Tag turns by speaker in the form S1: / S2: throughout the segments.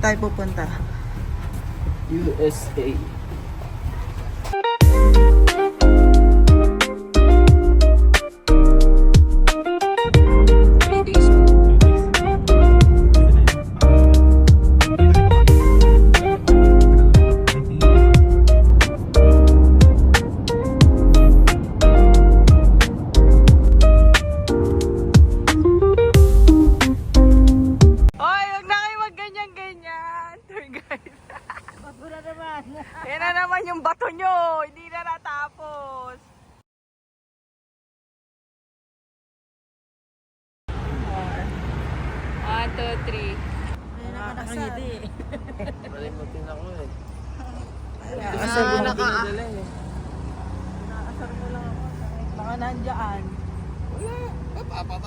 S1: Saan tayo pupunta?
S2: USA.
S1: Yan na naman yung bato nyo. Hindi na natapos.
S3: One, two, three.
S1: Nakakangiti.
S2: Malimutin ako eh.
S1: Asar mo lang ako. Baka nandiyan.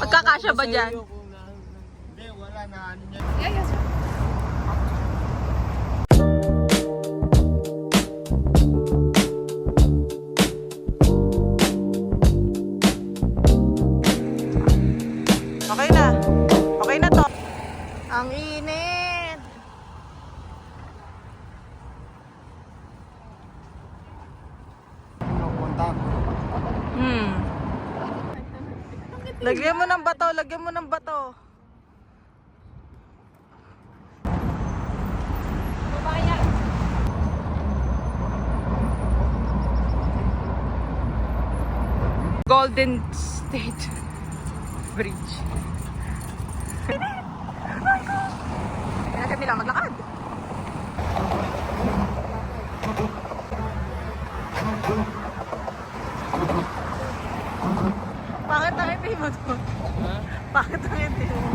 S1: Magkakasya ba dyan?
S2: Hindi, wala na. Ano niya?
S3: Yes.
S1: Okay na. Okay na to. Ang init. Lagyan mo ng bato, lagyan mo ng bato.
S3: Golden State Bridge.
S1: Kaya kami lang maglakad. Bakit ang ngiti mo to? Bakit ang ngiti mo?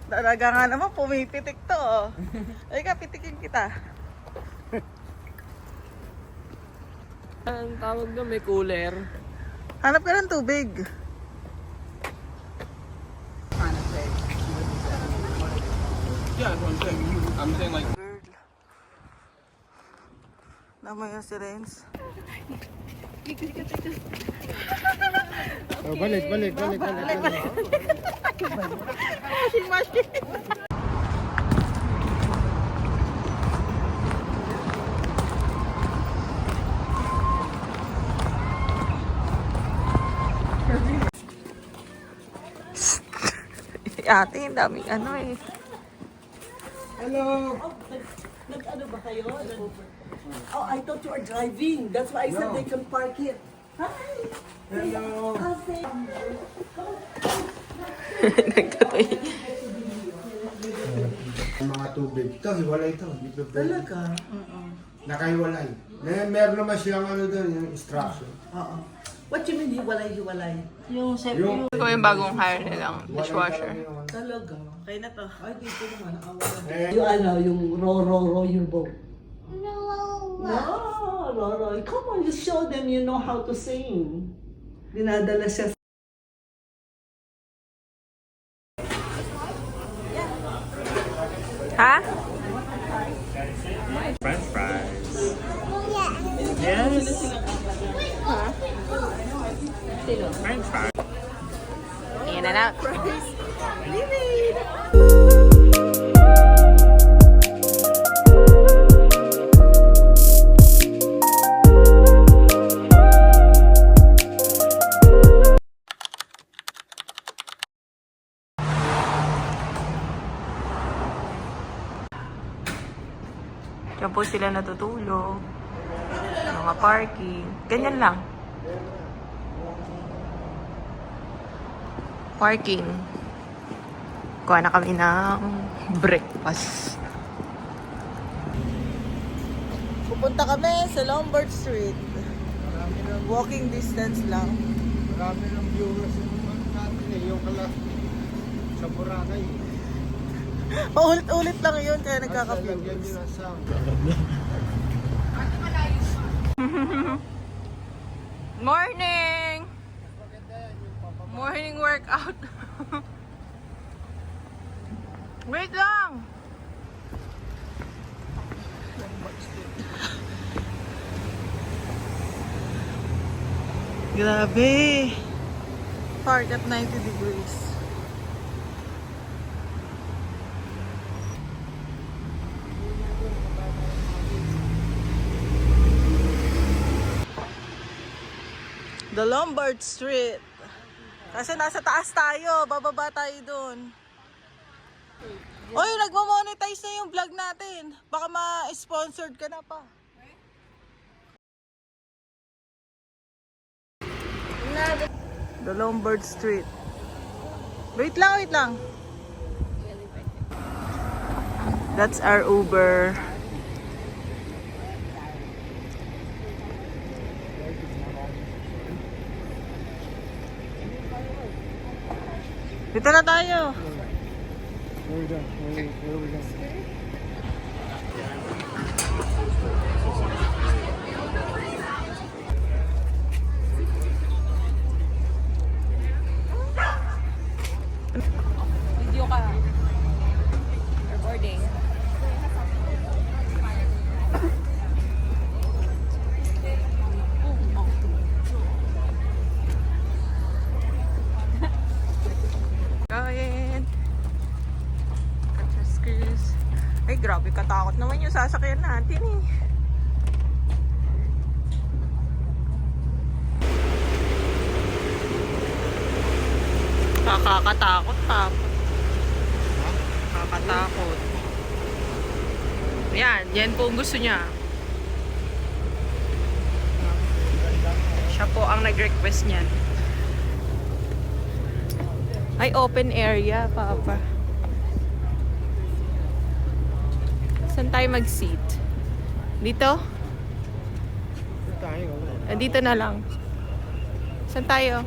S1: Talaga nga naman, pumipitik to. Ay ka, pitikin kita.
S2: Ang tawag doon, may cooler.
S1: Hanap ka ng tubig.
S2: Yeah, that's what I'm saying. I'm saying like...
S1: Girl. Naman yung sirens.
S2: Oh, balik.
S1: Machine. Ate, ang daming ano eh.
S2: Hello!
S4: Nag-ano ba kayo? Oh, I thought you were driving. That's why I said they can park it. Hi!
S2: Hello!
S1: Nagkatoy.
S5: Ang mga tubig. Ito, hiwalay ito. Dito pwede.
S4: Talaga?
S5: Nakahiwalay. Meron naman silang ano doon, yung instruction.
S4: Oo. What you mean hiwalay-hiwalay?
S1: Yung chef
S5: Yung-
S3: Ito yung bagong hire nilang dishwasher.
S4: Talaga?
S1: Okay na to.
S4: Ay, dito naman.
S5: Eh,
S4: Yung ano, yung row your boat. No, row. Come on, you show them you know how to sing. Dinadala siya.
S3: Ha?
S2: French fries. Yes. French fries.
S3: In and out.
S1: Diyan po sila natutulog. Mga parking. Ganyan lang. Parking. Kuha na kami ng breakfast. Pupunta kami sa Lombard Street. Walking distance lang.
S5: marami ng viewers yung ano natin eh, yung kalas sa Boracay.
S1: Paulit-ulit lang yun kaya
S5: Lagyan
S1: nagkaka-views.
S5: nyo ng sound.
S3: Morning! Morning workout. Wait lang!
S1: Grabe. Park at 90 degrees. The Lombard Street. Kasi nasa taas tayo. Bababa tayo dun. Oy, nagmo-monetize na yung vlog natin. Baka ma-sponsored ka na pa. The Lombard Street. Wait lang. That's our Uber. Dito na tayo.
S5: Where are we going? Where are we going?
S3: Video ka. Recording. Kain. Katraskers. Ay, grabe katakot naman yung sasakyan natin eh. Nakakatakot pa. Nakakatakot. Yan po ang gusto niya. Siya po ang nag-request niyan. Ay, open area, Papa. Saan tayo mag-seat? Dito? Dito na lang. Saan tayo?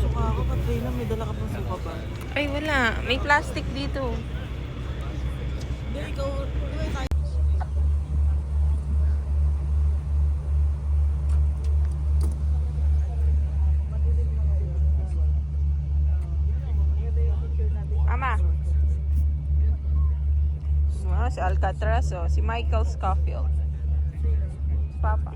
S1: Suka ako, Katrina. May dala ka pang suka ba?
S3: Ay, wala. May plastic dito.
S1: Hindi, ikaw.
S3: Ama. Si Alcatraz, oh. Si Michael Scofield. Papa.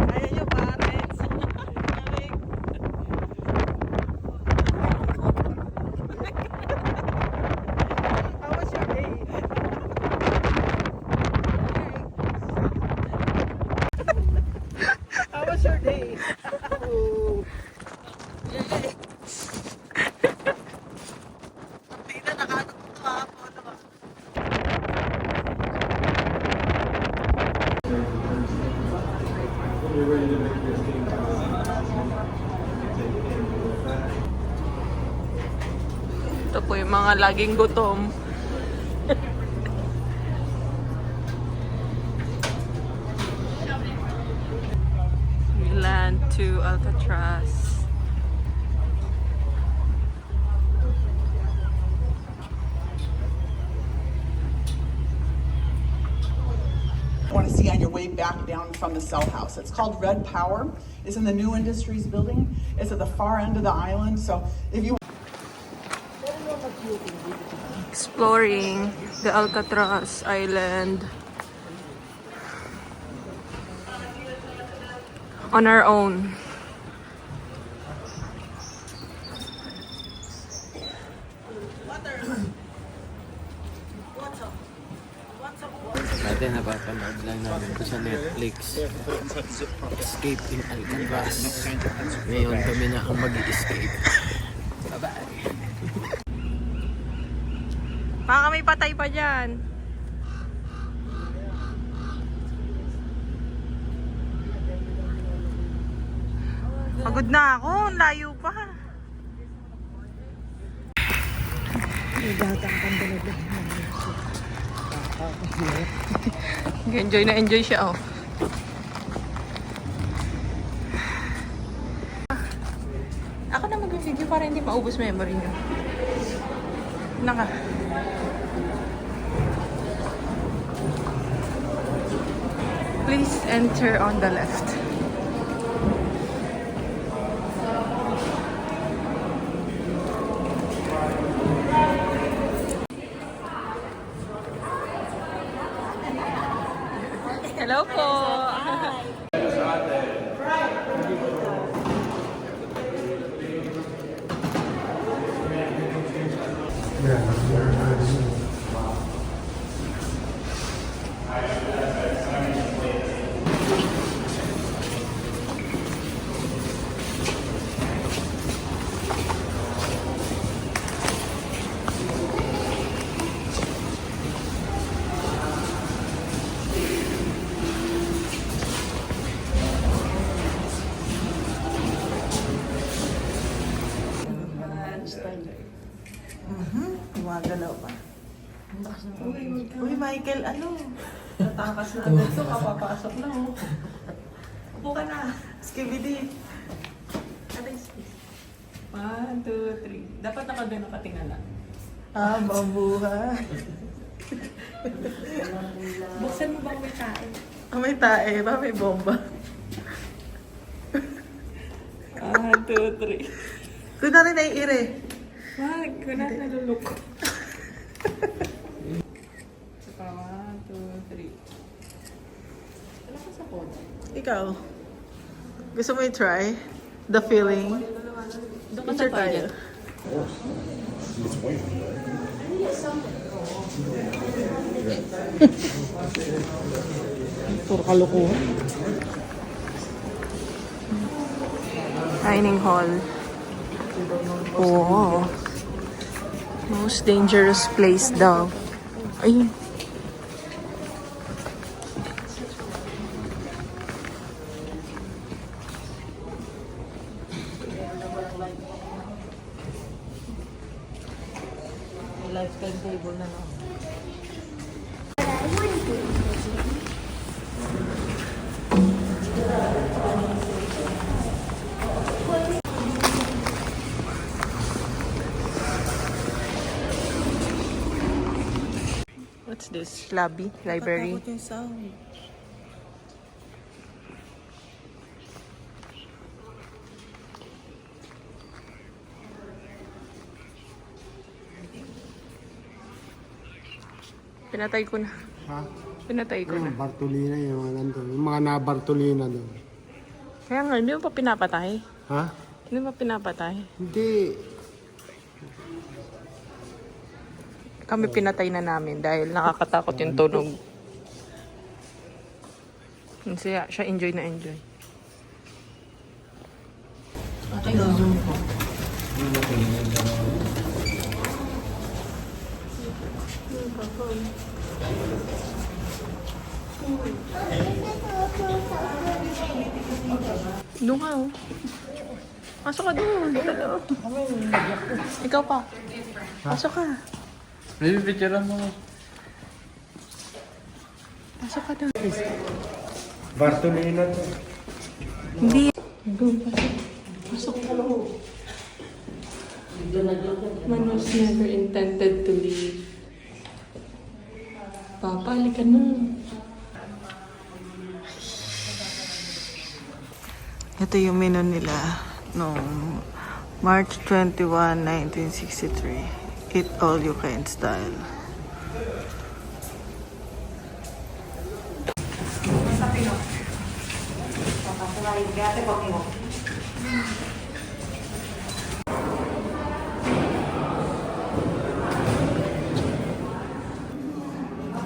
S1: Kaya nyo, parents. How was your day? How was your day? Hindi na nakatutuwa ako.
S3: Ito po yung mga laging gutom. We land to Alcatraz.
S6: Want to see on your way back down from the cell house. It's called Red Power. It's in the New Industries building. It's at the far end of the island. So if you
S3: Exploring the Alcatraz Island on our own.
S7: Dati napapanood lang namin ito sa Netflix. Escape in Alcatraz. Ngayon kami na ang mag-escape. Bye-bye.
S3: Baka may patay pa dyan. Pagod na ako. Ang layo pa. Enjoy na enjoy siya, oh. Ako na mag-video para hindi maubos memory niyo.
S1: Naka. Please enter on the left. Hello po. Gumagalaw pa. Uy, Michael, ano? Natakas na agad ito, kapapasok na, oh. Upo ka na. Skibidi. One, two, three. Dapat nakagano ka tingala. Ah, mabuhay.
S3: Buksan mo bang may tae?
S1: Ah, may tae ba? May bomba. One, two, three. Doon na rin naiire.
S3: Wag, ko na naluloko.
S1: Saka, 1, 2, 3.
S3: Wala ka sa phone.
S1: Ikaw, gusto mo i-try? The feeling?
S3: Doon ka sa
S1: Picture tayo.
S3: toilet.
S1: Puro kalukuhan. Dining hall. Oo. Most dangerous place daw. Ayun. Lifetime table na, no? What's this? Lobby? Library?
S3: Yung sound.
S1: Pinatay ko na.
S5: Ha?
S1: Pinatay ko na.
S5: Bartolina yung mga nandun. Yung mga na-Bartolina doon.
S1: Kaya nga, hindi mo pa pinapatay.
S5: Ha?
S1: Hindi mo pa pinapatay.
S5: Hindi.
S1: Kami pinatay na namin dahil nakakatakot yung tunog. Siya enjoy na enjoy. Doon ka, oh. Pasok ka doon. Ikaw pa. Pasok ka.
S2: Maybe picture mo.
S1: Pasok ka doon.
S5: Bartolina to.
S1: Hindi. Pasok ka. Man was never intended to leave. Papa, halika na. Ito yung menu nila noong March 21, 1963. Eat all you can style.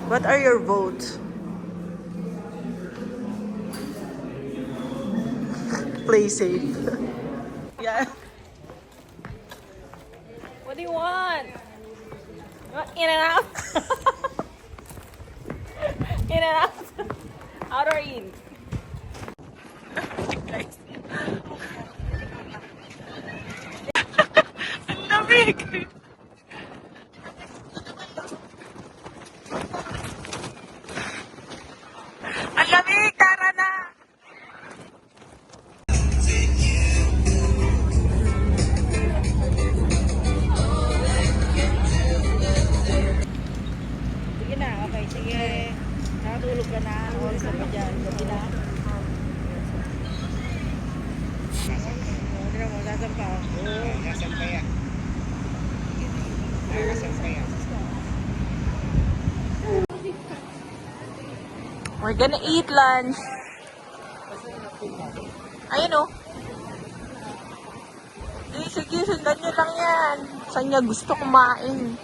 S1: What are your votes? Play safe. Yeah.
S3: What do you want? You want in and out? In and out? Out or in?
S1: Ang lamig! Ang lamig! Tara na!
S3: We're gonna eat lunch. Ayun o. Sige, sundan nyo lang yan. Saan niya gusto kumain?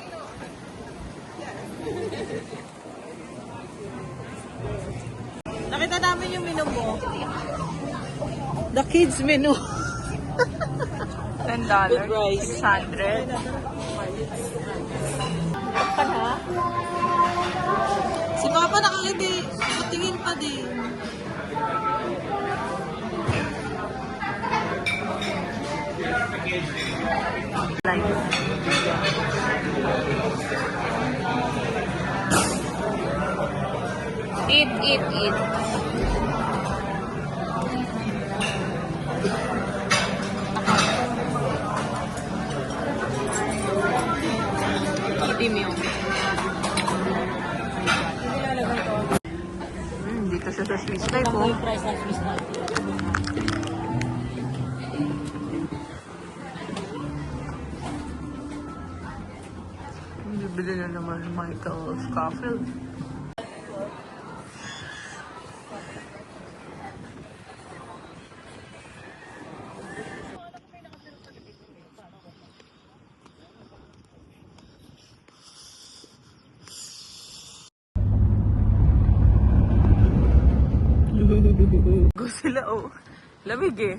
S1: Nakita namin yung menu mo. The kids menu.
S3: $10.
S1: With rice.
S3: 600.
S1: Si Papa nakangiti. Patingin pa din.
S3: Eat, eat, eat. Itim yun. Dito siya sa Swiss Life, oh. Bibili na naman Michael Scofield. Go sila, oh. Lamig eh.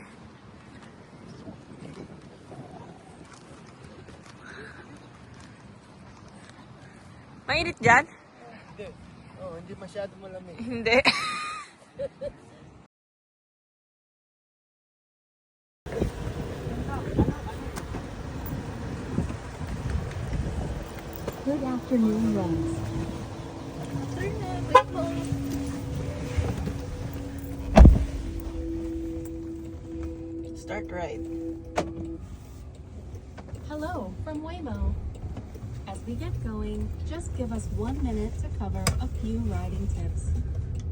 S3: Mainit dyan?
S5: Hindi. Oh, hindi masyado malamig.
S3: Hindi.
S8: Good afternoon, Rose.
S1: Start right.
S8: Hello from Waymo. As we get going, just give us 1 minute to cover a few riding tips.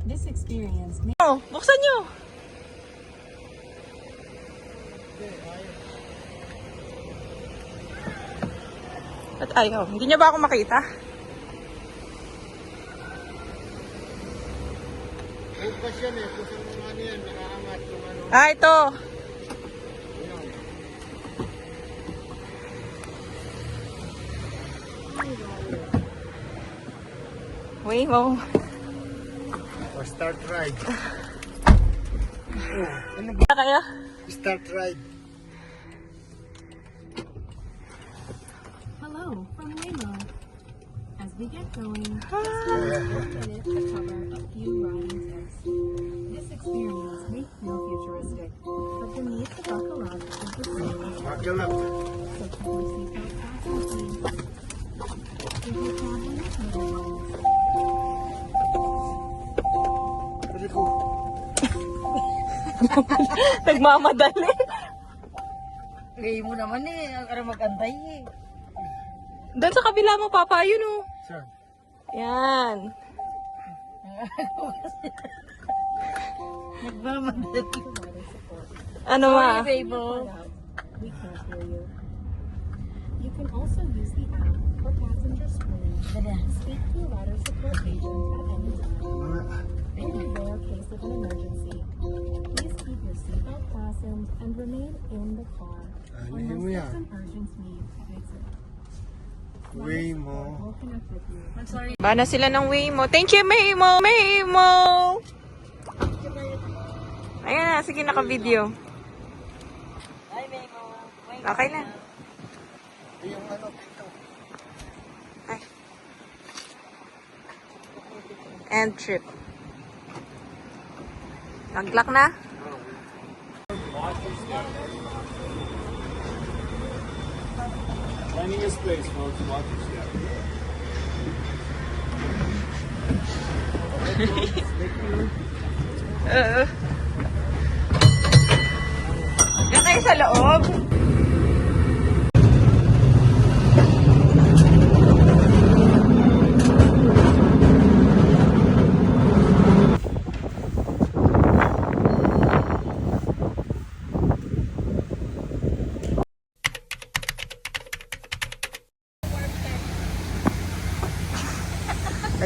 S8: This experience may
S3: Oh, buksan nyo. At ayaw. Hindi niya ba ako makita?
S5: Bukas yan eh. Kung saan mga ano yan, nakaangat yung ano.
S3: Ah, ito. Waymo.
S5: O, start ride.
S3: Kaya?
S5: Start ride.
S8: Hello from Waymo. As we get going, just give us 1 minute to cover a few riding tips. This experience may feel futuristic, but the need to buckle up is the same as
S5: Buckle up.
S8: so keep your seatbelt fastened, please. If you're traveling with little ones,
S5: Pwede ko.
S3: Nagmamadali.
S1: Ngayon mo naman eh. Ang karang mag-antay eh.
S3: Doon sa kabila mo, Papa. Yun, oh.
S5: Saan?
S3: Yan.
S1: Nagmamadali.
S3: Ano ma?
S8: we can't hear you. You can also use the app or passenger screen to speak to a rider support agent at any time. In the rare case of an emergency, please keep your seatbelt fastened and remain in the car
S5: Ano mo
S8: unless
S5: yan?
S8: there's an urgent need to exit.
S5: Waymo.
S8: We'll connect with you.
S3: Bana sila ng Waymo. Thank you, Waymo! Waymo! Ayan na, sige, naka-video. Okay na.
S5: Yung ano, dito.
S3: Ay. End trip. Nag-lock na?
S2: Finding his place, folks. Watch your step.
S3: Yan kayo sa loob?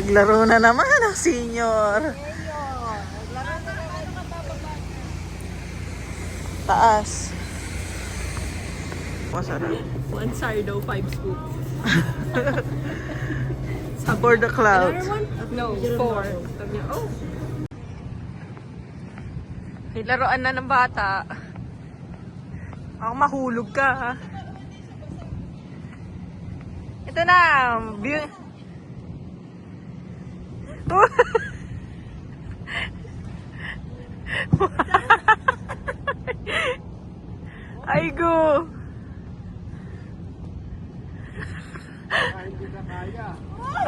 S1: Naglaro na naman ang senior. Taas. Masarap.
S3: One sardo, 5 scoops.
S1: For the clouds.
S3: No, 4. Sabi niya, oh. May laruan na ng bata.
S1: Ako mahulog ka ha. Ito na. View. Ay go.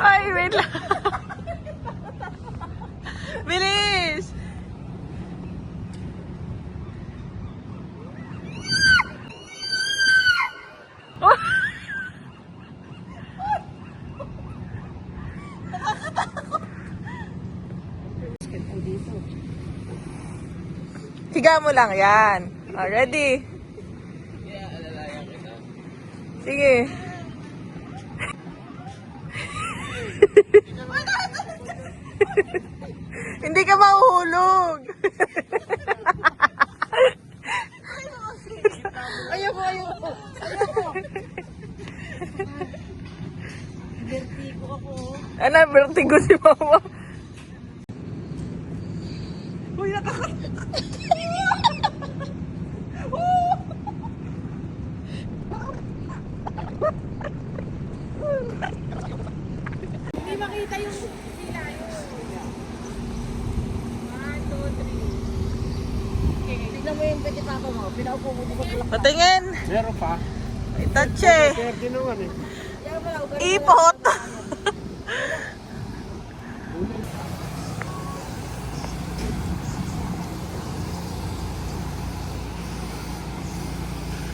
S1: Ay, wait lang. Bilis. Higa mo lang yan. Ready? Sige. Hindi ka mahuhulog. Ayoko.
S8: Vertigo ako.
S1: Ano, vertigo si mama. Uy,
S8: Hindi makita yung sila yun. 1, 2, 3. Tignan mo yung pwede papa mo. Pinaupo mo dito sa
S1: patingin.
S5: Meron pa.
S1: Itache.
S5: Pwede naman eh.
S1: Ipot.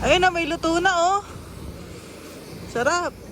S1: Ayun na, may luto na oh. Sarap.